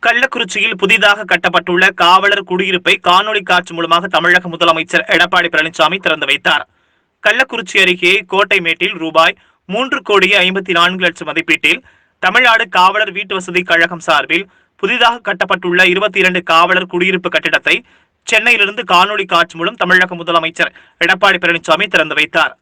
கள்ளக்குறிச்சியில் புதிதாக கட்டப்பட்டுள்ள காவலர் குடியிருப்பை காணொலி காட்சி மூலமாக தமிழக முதலமைச்சர் எடப்பாடி பழனிசாமி திறந்து வைத்தார். கள்ளக்குறிச்சி அருகே கோட்டைமேட்டில் ரூபாய் 3,54,00,000 மதிப்பீட்டில் தமிழ்நாடு காவலர் வீட்டு வசதி கழகம் சார்பில் புதிதாக கட்டப்பட்டுள்ள 22 காவலர் குடியிருப்பு கட்டிடத்தை சென்னையிலிருந்து காணொலி காட்சி மூலம் தமிழக முதலமைச்சர் எடப்பாடி பழனிசாமி திறந்து வைத்தார்.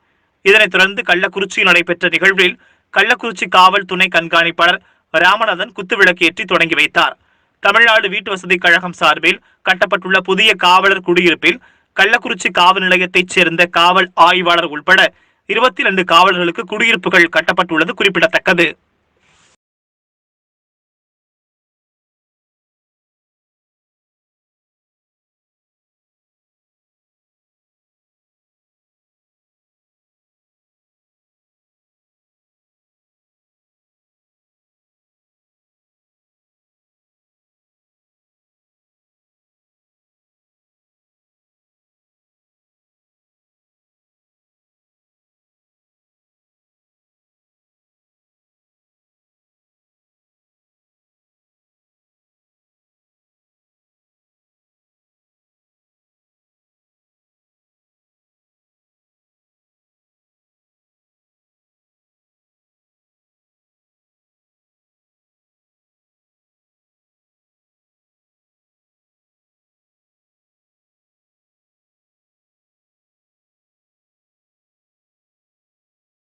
இதனைத் தொடர்ந்து கள்ளக்குறிச்சியில் நடைபெற்ற நிகழ்வில் கள்ளக்குறிச்சி காவல் துணை கண்காணிப்பாளர் ராமநாதன் குத்துவிளக்கு ஏற்றி தொடங்கி வைத்தார். தமிழ்நாடு வீட்டு வசதி கழகம் சார்பில் கட்டப்பட்டுள்ள புதிய காவலர் குடியிருப்பில் கள்ளக்குறிச்சி காவல் நிலையத்தைச் சேர்ந்த காவல் ஆய்வாளர் உட்பட 22 காவலர்களுக்கு குடியிருப்புகள் கட்டப்பட்டுள்ளது குறிப்பிடத்தக்கது.